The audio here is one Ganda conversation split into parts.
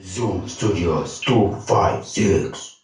Zoom Studios 256.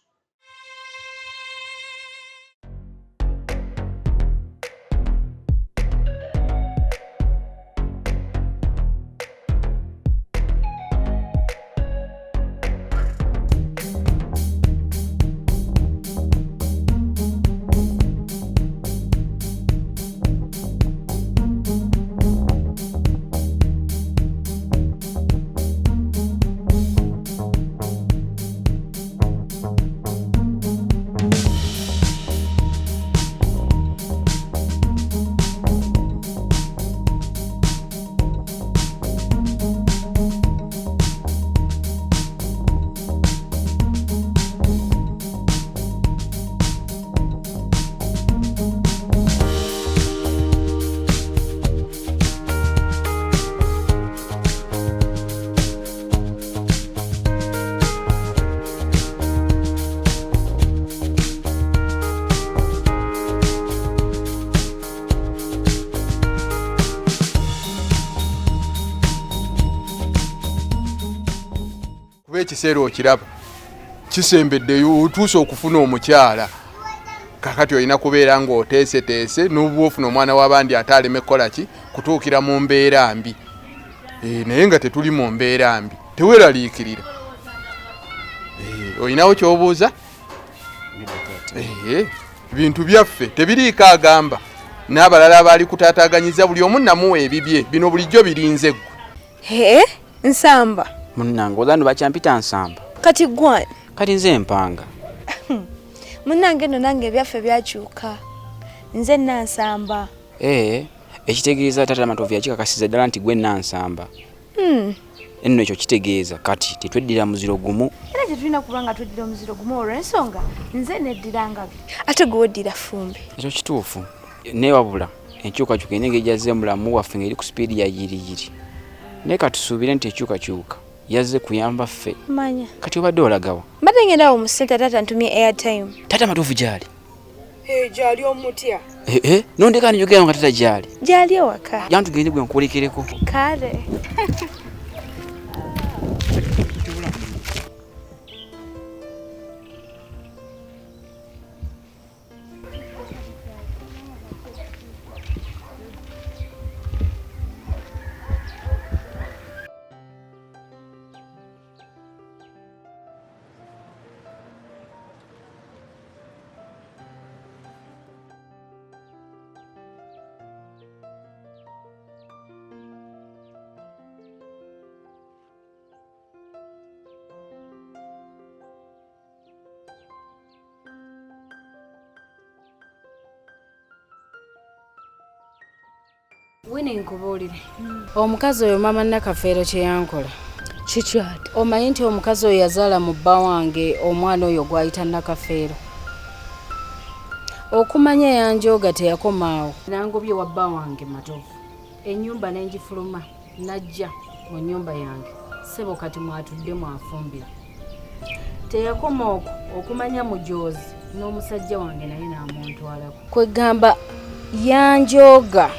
Ekiseera okiraba kisembeddeyo otuuse okufuna omukyala kakati olina kubeera ng'oteeseteese n'oba ofuna omwana w'abandi ate aleme kukola ki kutuukira mu mbeera mbi. Naye nga tetuli mu mbeera mbi teweeraliikirira. Olinawo ky'obuuza? Bintu byaffe tebiriiko agamba n'abalala abaali kutaataaganyiza buli omu namuwa ebibye bino bulijjo birinze ggwe. Nsamba Munnange olano bakyampita Nsamba. kati gwani Kati nze Mpanga. munnange no nange ebyaffe byakyuka nze Nansamba. Ekitegeeza Taata Matovu yakikakasiza ddala nti gwe Nansamba. Enno ekyo kitegeeza kati tetweddira muziro gumu. Era tetulina kuba nga tweddira omuziro gumu olw'ensonga nze neddiranga bye ate gwe weddira Fumbi. Ekyo kituufu. Naye wabula enkyukakyuka eno engeri gyazze mulamu waffe ng'eri ku sipiidi ya yiriyiri. Naye katusuubire nti ekyukakyuka yazze kuyamba ffe. Manya Kati obadde olagawa? mbadde ngendawo mu ssente taata ntumye airtime. Taata Matovu gyali? Gyali omutya? Nondeka njogera nga tata gyali? Gyali ewaka. Jantugende gwe nkulekereko. Kale Winnie nkubuulire. Omukazi oyo mama Nakafeero kye yankola. kikyati Omanyi nti omukazi oyo yazaala mu bba wange omwana oyo gw'ayita Nakafeero. Okumanya yanjooga teyakomaawo. Nangobye wa bba wange Matovu. Ennyumba n'engifuluma najja mu nnyumba yange. Ssebo kati mwatudde mwafumbira. Teyakoma okwo okumanya mujoozi n'omusajja wange naye n'amuntwalako. Kwegamba yanjooga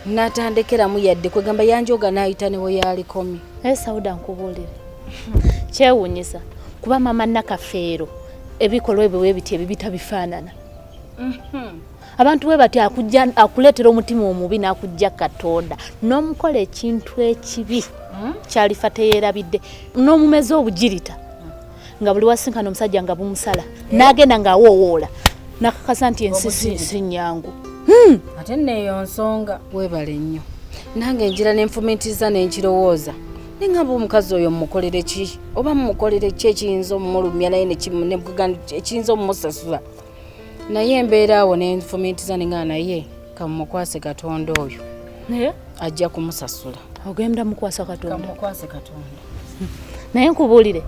natandekeramu yadde kwegamba yanjooga n'ayita ne we yalikomi. Naye Sauda nkubuulire kyewuunyisa kuba mama Nakafeero ebikolwa ebyo weebiti ebibita bifaanana. Abantu bwe bati akuleetera omutima omubi n'akujja Katonda n'omukola ekintu ekibi kyalifa teyeerabidde n'omumeza obugirita nga buli wasinkana omusajja nga bumusala n'agenda ng'awoowoola nakakasa nti ensi si nnyangu. Ate neeyo nsonga weebale nnyo. Nange njira n'enfumitiza n'enkirowooza. Nengamba omukazi oyo mumukolere ki? Oba mumukolere ki ekiyinza omumulumya naye ekiyinza omumusasula? Naye embeera awo n'enfumitiza nengana naye kamukwase Katonda oyo. Ajja kumusasula. Ogenda mukwasa Katonda? Kamukwase Katonda. Naye nkubuulire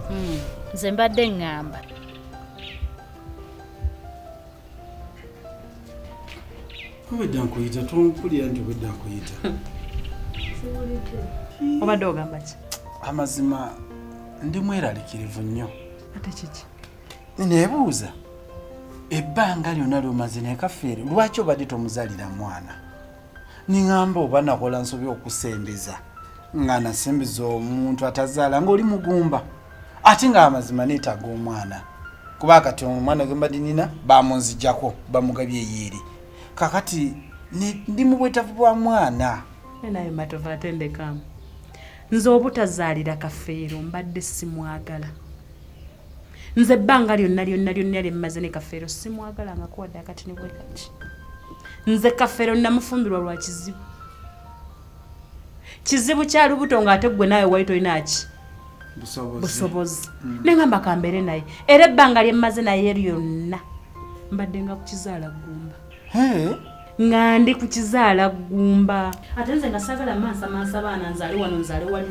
nze mbadde ngamba obedda nkuyita tompulira nti obedda nkuyita. Obadde ogamba ki? Amazima ndi mweraliikirivu nnyo. Ate kiki? Neebuuza ebbanga lyonna ly'omaze ne Kafeero lwaki obadde tomuzaalira mwana? Ningamba oba nakola nsobi okusembeza nga nasembeza omuntu atazaala ng'oli mugumba. ate nga amazima neetaaga omwana kuba kati omwana gwe mbadde nina bamunzijjako bamugabye eyeeri kakati ndi mu bwetavu bwa mwana naye Matovu atendekamu nze obutazaalira Kafeero mbadde simwagala nze ebbanga lyonna lyemmaze ne Kafeero simwagala nga kuwadde akati ne bwe kati nze Kafeero namufumbirwa lwa kizibu kya lubuto ng'ate gwe nawe wali tolinaki busobozi nengamba kambeere naye era ebbanga lyemmaze naye lyonna mbadde nga kukizaala gumba nga ndi kukizaala gumba ate nze nga saagala mansa baana nzaale wano nzaale wali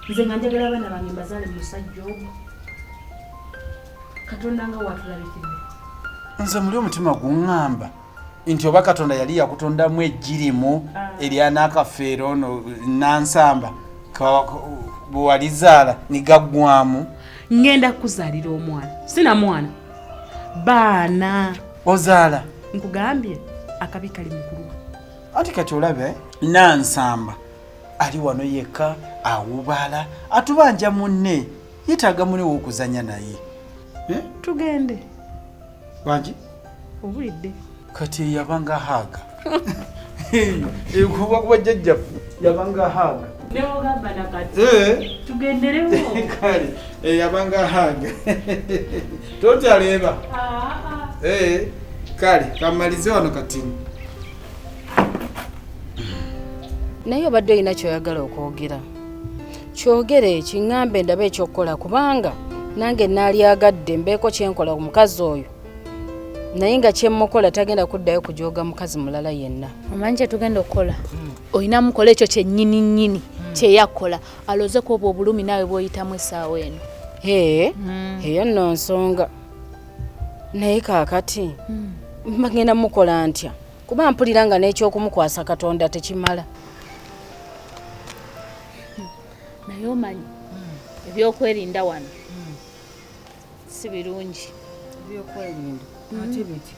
nze nga njagala abaana bange mbazaale musajja ogwo Katonda nga watulabikidde nze muli omutima guŋŋamba nti oba Katonda yali yakutondamu ejjirimu eryanakafeero ono nansamba bwewalizaala nigaggwamu ngenda kukuzaalira omwana sina mwana baana ozaala nkugambye akabi kali mukulu ati kati olabe nansamba ali wano yekka awubala atubanja munne yetaaga mune w'okuzanya naye tugende wangi obulidde kati yabanga haaga kuba kuba jjajjaffe yabanga haaga newogamba nakati tugenderewo kale yabanga haaga totaleba kale kamalize wano kati naye obadde olina kyoyagala okwogera kyogere kiŋŋambe ndaba ekyokukola kubanga nange naalyagadde mbeeko kyenkola omukazi oyo naye nga kyemmukola tagenda kuddayo kujooga mukazi mulala yenna omanyi kye tugenda okukola olina mukola ekyo kyennyini kyeyakola alozeko obwo obulumi naawe bw'oyitamu essaawa eno eyo nno nsonga naye kaakati bagenda mukola ntya kuba mpulira nga n'ekyokumukwasa Katonda tekimala naye omanyi ebyokwerinda wano si birungi ebyokwerinda ate biti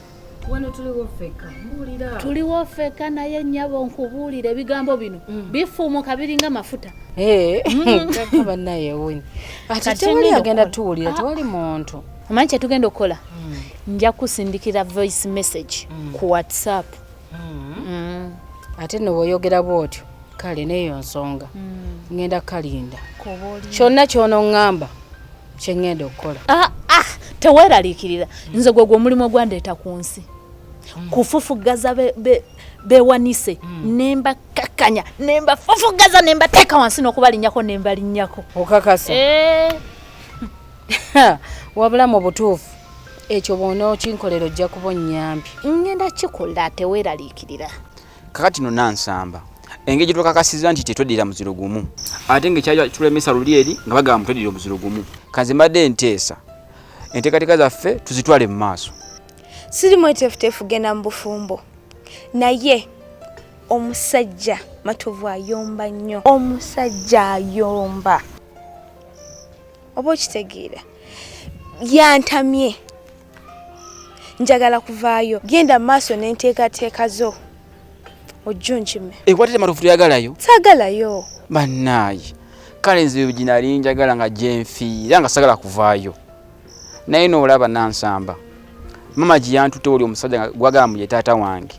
wano tuliwo ffeka mbuulira tuliwo ffeka naye nnyabo nkubuulira ebigambo bino bifuumuka biringa mafuta bannaye woni ate tewali agenda tuwulira tewali muntu omanyi kye tugenda okukola nja kusindikira voice message ku WhatsApp ate nobwoyogera bwotyo kale neyo nsonga ngenda kalinda kyonna kyonoŋŋamba kyengenda okukola teweeraliikirira nze gwegwe omulimu ogwandeeta ku nsi kufufugaza bewanise nemba kakanya nemba fufugaza nemba teeka wansi n'okubalinyako nembalinyako okakasa wabula mu butuufu ekyo bwona okinkolera ojja kuba onnyambi ngenda kikola teweeraliikirira kakati no nansamba engeri twakakasiza nti tetweddira muziro gumu ate ng'ekyali tulemesa luli eri nga bagamba mutweddira omuziro gumu kanze mbadde nteesa enteekateeka zaffe tuzitwale mu maaso siri mweteefuteefu genda mu bufumbo naye omusajja Matovu ayomba nnyo omusajja ayomba oba okitegeera yantamye njagala kuvaayo genda mu maaso n'enteekateeka zo ojjo nkime ekwatire Matovu tuyagalayo saagalayo bannaayi kale nze ginali njagala nga gyenfiira nga sagala kuvaayo naye noolaba nansamba mama gyeyantutte oli omusajja gwagala muye taata wange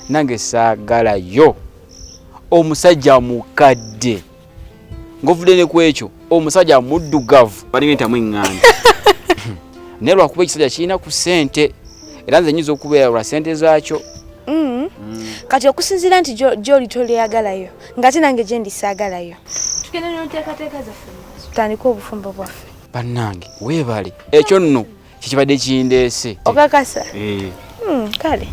nange saagalayo omusajja mukadde ng'ovudde ne ku ekyo omusajja muddugavu balinga entamu eŋŋanda naye lwakuba ekisajja kirina ku ssente era nze nnyinza okubeera lwa ssente zaakyo kati okusinziira nti gy'oli tolyagalayo ng'ate nange gye ndisaagalayo tugende n'enteekateeka zaffe tutandike obufumbo bwaffe bannange weebale ekyo nno kikibadde kindeese okakasa kale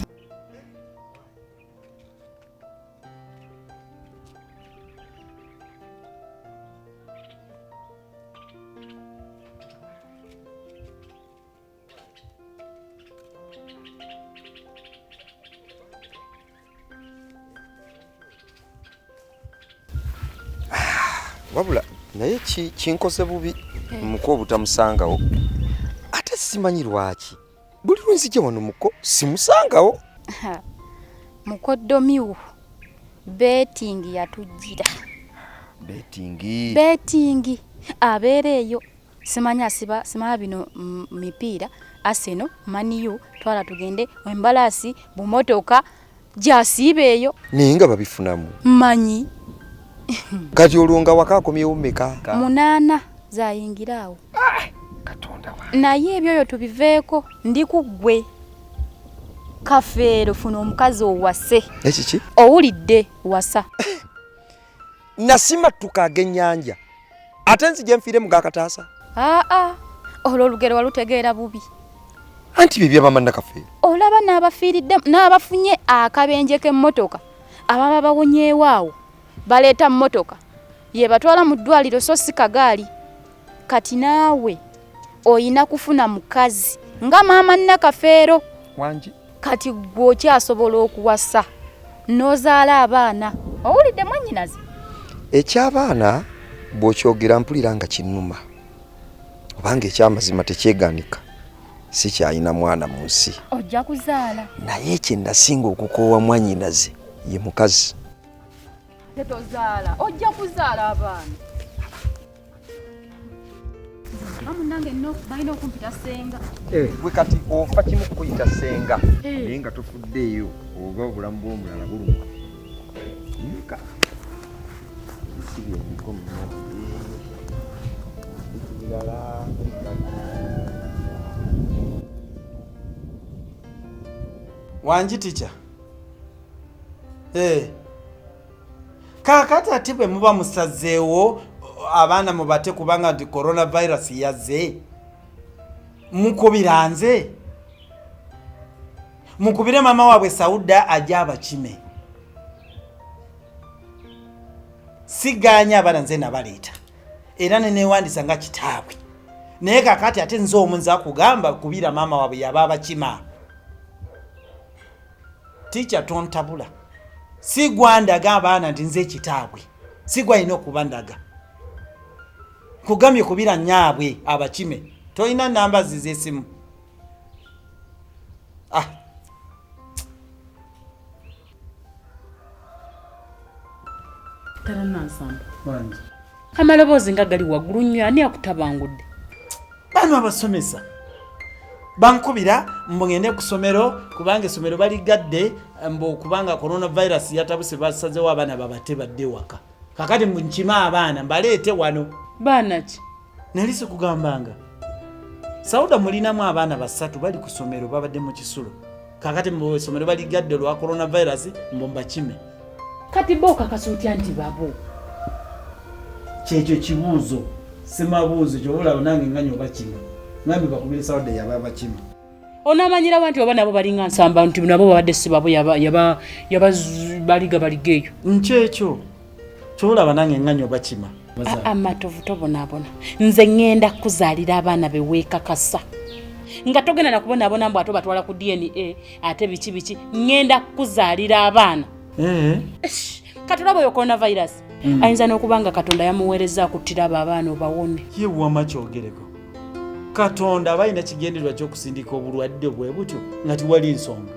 wabula naye kinkoze bubi muko obutamusangawo ate simanyi lwaki buli lwenzije wano muko simusangawo mukoddomiwo betingi yatujjira betingi abeera eyo simanya simanya bino mipiira Arsenal Man U twala tugende embalasi bumotoka jasibe eyo ninga babifunamu manyi kati olunga wakakomyewo meka 8 zayingirawo katonda wa naye ebyo tubiveeko ndi kugwe Kafeero funa omukazi owase ekiki owulidde wasa nasima tukagenyanja ate nzije mfire mugakataasa olugero walutegeera bubi anti bibya mama Nakafeero olaba n'abafiiridde n'abafunye akabenje k'emmotoka ababa bawonyeewaawo baleeta mmotoka ye batwala mu ddwaliro so si kagaali kati naawe oyina kufuna mukazi nga mama Nakafeero wangi kati gw'okyasobola okuwasa n'ozaala abaana owulidde mwannyinaze ekyabaana bw'okyogera mpulira nga kinnuma obanga ekyamazima tekyeganika si kyayina mwana mu nsi ojja kuzaala naye ekye ndasinga okukoowa mwannyinaze ye mukazi tetozaala ojja kuzaala abaana amunange no balina okumpita senga gwe kati ofa kimu kukuyita senga naye nga tofuddeeyo oba obulamu bw'omulala buluma nka isibye emikono ekirala wangi ticha kakati ati bwe muba musazeewo abaana mubate kubanga nti coronavirus yazze mukubira nze mukubire mama waabwe Sauda ajja abakime siganya abaana nze nabaleeta era nenewandisa nga kitaabwe naye kakati ate nze omunza kugamba kubira mama waabwe yaba abakima ticha tontabula sigwandaga abaana nti nze kitaabwe sigwalina okubandaga kugamye kubira nyaabwe abakime toyina namba zizesimu Taranansamba amaloboozi nga gali waggulu nnyo ani akutabangudde bano abasomesa bankubira mbugende ku ssomero kubanga essomero baligadde mbu kubanga coronavirus yatabuse basazewo abaana babate badde waka kakati nkima abaana mbaleete wano baana ki nali sikugambanga Sauda mulinamu abaana 3 bali ku ssomero babadde mu kisulo kakati mu ssomero baligadde lwa coronavirus mbomba kime kati boka kasutya nti babo kyekyo kibuuzo simabuuzo kyobulaba nange nga nyoba kino ngambi bakubire Sauda yaba bakima onamanyira wanti oba nabo balinga nsamba nti nabo babadde si babo yaba baliga baligeeyo nkyekyo kyobulaba nange nga nyoba kima amatovu tobonaabona nze ngenda kuzaalira abaana beweekakasa nga togenda nakubonaabona mbu ate batwala ku DNA ate biki ngenda kuzaalira abaana katulaba oyo coronavirus ayinza n'okuba nga Katonda yamuweereza kuttira abo abaana obawone yewama kyogereko Katonda balina kigendererwa ky'okusindika obulwadde bwe butyo nga tiwali nsonga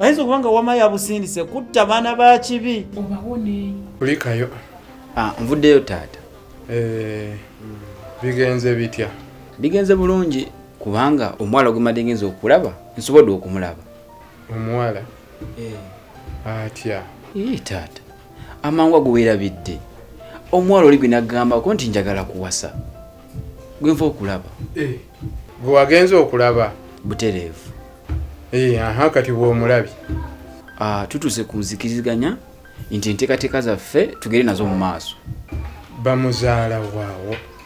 ayinza okuba nga wama yabusindise kutta abaana ba kibi obawone kulikayo nvuddeyo taata bigenze bitya bigenze bulungi kubanga omuwala gwemadde ngenza okulaba nsobodde okumulaba omuwala atya taata amangu ago weerabidde omuwala oli gwe nagambako nti njagala kuwasa gwe nva okulaba gwe wagenza okulaba butereevu kati bw'omulabye tutuuse ku nzikiriziganya nti enteekateeka zaffe tugere nazo mu maaso bamuzaala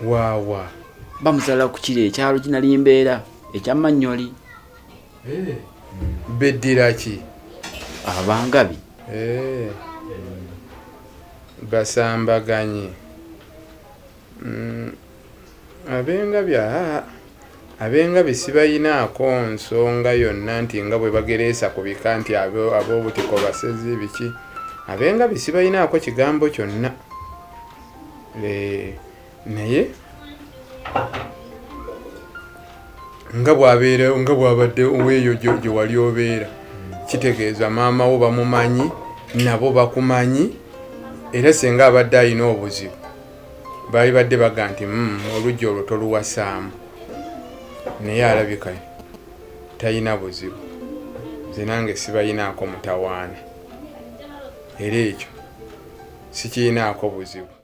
waawa bamuzaala ku kiri ekyalo kinali mbeera ekyamanyoli beddira ki abangabi basambaganye abengabi sibayinaako nsonga yonna nti nga bwe bagereesa ku bika nti ab'obutiko basezi biki abengabi sibayinaako kigambo kyonna naye nga bwabadde oweeyo gye wali obeera kitegeeza maama wo bamumanyi nabo bakumanyi era senga abadde alina obuzibu baali badde baga nti oluggi olwo toluwasaamu naye alabika talina buzibu nze nange sibayinaako mutawaana era ekyo sikirinaako buzibu.